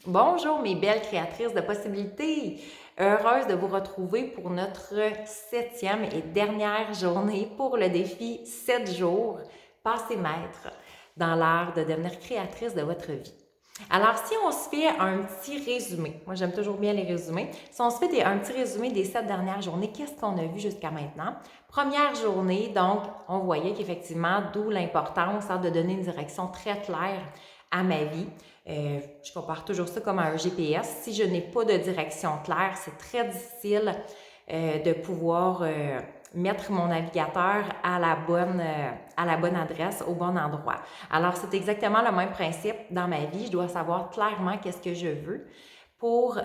Bonjour mes belles créatrices de possibilités! Heureuse de vous retrouver pour notre 7e et dernière journée pour le défi 7 jours, passez maître dans l'art de devenir créatrice de votre vie. Alors, si on se fait un petit résumé, moi j'aime toujours bien les résumés, si on se fait un petit résumé des 7 dernières journées, qu'est-ce qu'on a vu jusqu'à maintenant? Première journée, donc, on voyait qu'effectivement, d'où l'importance de donner une direction très claire à ma vie. Je compare toujours ça comme un GPS. Si je n'ai pas de direction claire, c'est très difficile de pouvoir mettre mon navigateur à la bonne adresse, au bon endroit. Alors, c'est exactement le même principe dans ma vie. Je dois savoir clairement qu'est-ce que je veux pour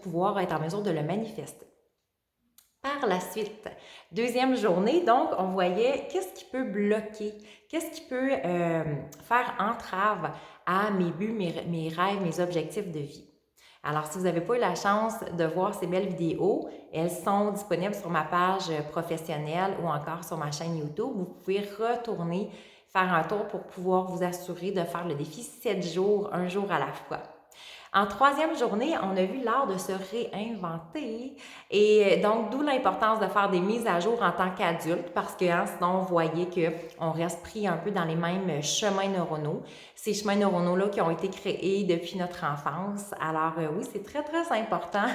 pouvoir être en mesure de le manifester. Par la suite, deuxième journée, donc, on voyait qu'est-ce qui peut bloquer, qu'est-ce qui peut faire entrave à mes buts, mes rêves, mes objectifs de vie. Alors, si vous n'avez pas eu la chance de voir ces belles vidéos, elles sont disponibles sur ma page professionnelle ou encore sur ma chaîne YouTube. Vous pouvez retourner faire un tour pour pouvoir vous assurer de faire le défi 7 jours, un jour à la fois. En troisième journée, on a vu l'art de se réinventer et donc d'où l'importance de faire des mises à jour en tant qu'adulte parce que sinon on voyait qu'on reste pris un peu dans les mêmes chemins neuronaux. Ces chemins neuronaux-là qui ont été créés depuis notre enfance. Alors oui, c'est très, très important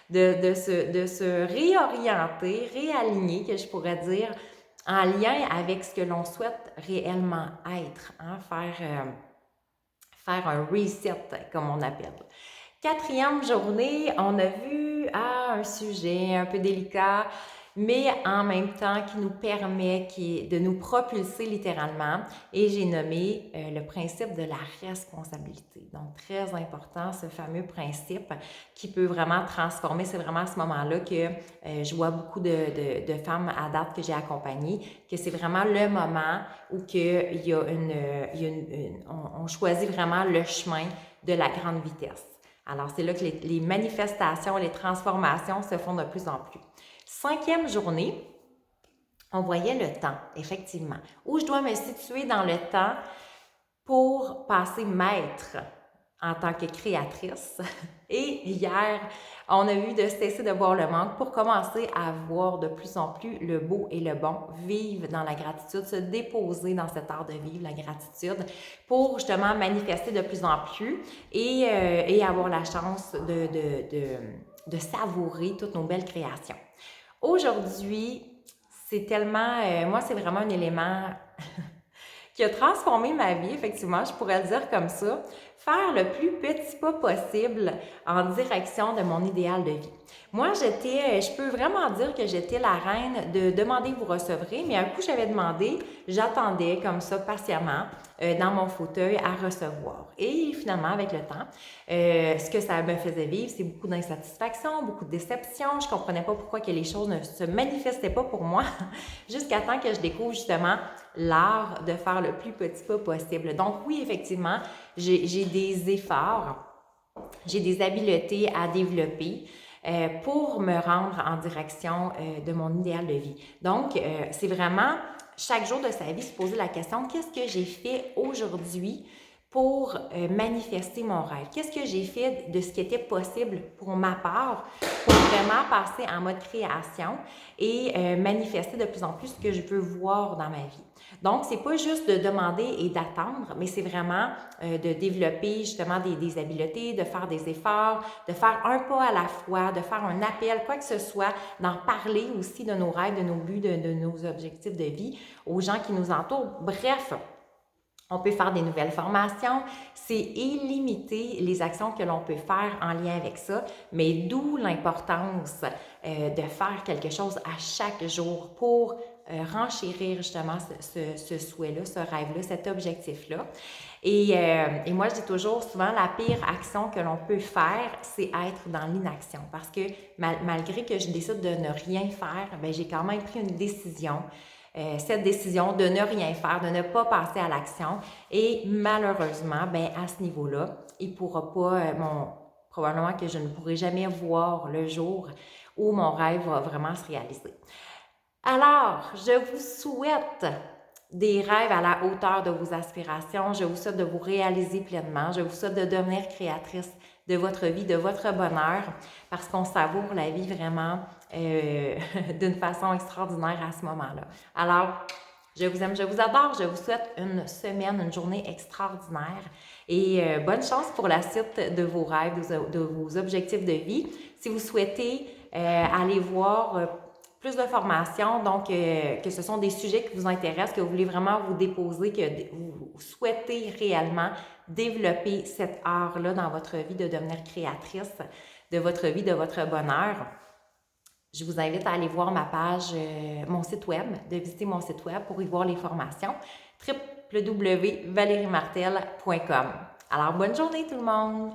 de se réorienter, réaligner, que je pourrais dire, en lien avec ce que l'on souhaite réellement être. Faire un reset, comme on appelle. Quatrième journée, on a vu un sujet un peu délicat, mais en même temps qui nous permet de nous propulser littéralement. Et j'ai nommé le principe de la responsabilité. Donc, très important, ce fameux principe qui peut vraiment transformer. C'est vraiment à ce moment-là que je vois beaucoup de femmes à date que j'ai accompagnées, que c'est vraiment le moment où on choisit vraiment le chemin de la grande vitesse. Alors, c'est là que les manifestations, les transformations se font de plus en plus. Cinquième journée, on voyait le temps, effectivement, où je dois me situer dans le temps pour passer maître en tant que créatrice. Et hier, on a vu de cesser de voir le manque pour commencer à voir de plus en plus le beau et le bon, vivre dans la gratitude, se déposer dans cet art de vivre la gratitude pour justement manifester de plus en plus et avoir la chance de savourer toutes nos belles créations. Aujourd'hui, c'est tellement, moi, c'est vraiment un élément qui a transformé ma vie, effectivement, je pourrais le dire comme ça, faire le plus petit pas possible en direction de mon idéal de vie. Moi, je peux vraiment dire que j'étais la reine de demander vous recevrez, mais un coup j'avais demandé, j'attendais comme ça patiemment dans mon fauteuil à recevoir. Et finalement, avec le temps, ce que ça me faisait vivre, c'est beaucoup d'insatisfaction, beaucoup de déception. Je comprenais pas pourquoi que les choses ne se manifestaient pas pour moi, jusqu'à temps que je découvre justement l'art de faire le plus petit pas possible. Donc oui, effectivement, j'ai des efforts, j'ai des habiletés à développer pour me rendre en direction de mon idéal de vie. Donc, c'est vraiment chaque jour de sa vie se poser la question, qu'est-ce que j'ai fait aujourd'hui pour manifester mon rêve? Qu'est-ce que j'ai fait de ce qui était possible pour ma part pour vraiment passer en mode création et manifester de plus en plus ce que je veux voir dans ma vie? Donc, c'est pas juste de demander et d'attendre, mais c'est vraiment de développer justement des habiletés, de faire des efforts, de faire un pas à la fois, de faire un appel, quoi que ce soit, d'en parler aussi de nos rêves, de nos buts, de nos objectifs de vie aux gens qui nous entourent. Bref, on peut faire des nouvelles formations. C'est illimité les actions que l'on peut faire en lien avec ça, mais d'où l'importance de faire quelque chose à chaque jour pour renchérir justement ce souhait-là, ce rêve-là, cet objectif-là. Et moi, je dis toujours, souvent, la pire action que l'on peut faire, c'est être dans l'inaction. Parce que malgré que je décide de ne rien faire, bien, j'ai quand même pris une décision. Cette décision de ne rien faire, de ne pas passer à l'action. Et malheureusement, ben à ce niveau-là, il pourra pas, probablement que je ne pourrai jamais voir le jour où mon rêve va vraiment se réaliser. Alors, je vous souhaite des rêves à la hauteur de vos aspirations. Je vous souhaite de vous réaliser pleinement. Je vous souhaite de devenir créatrice de votre vie, de votre bonheur, parce qu'on savoure la vie vraiment d'une façon extraordinaire à ce moment-là. Alors, je vous aime, je vous adore. Je vous souhaite une semaine, une journée extraordinaire et bonne chance pour la suite de vos rêves, de vos objectifs de vie. Si vous souhaitez aller voir plus de formations, donc que ce sont des sujets qui vous intéressent, que vous voulez vraiment vous déposer, que vous souhaitez réellement développer cet art-là dans votre vie, de devenir créatrice de votre vie, de votre bonheur, je vous invite à aller voir ma page, mon site web, de visiter mon site web pour y voir les formations, www.valeriemartel.com. Alors, bonne journée tout le monde!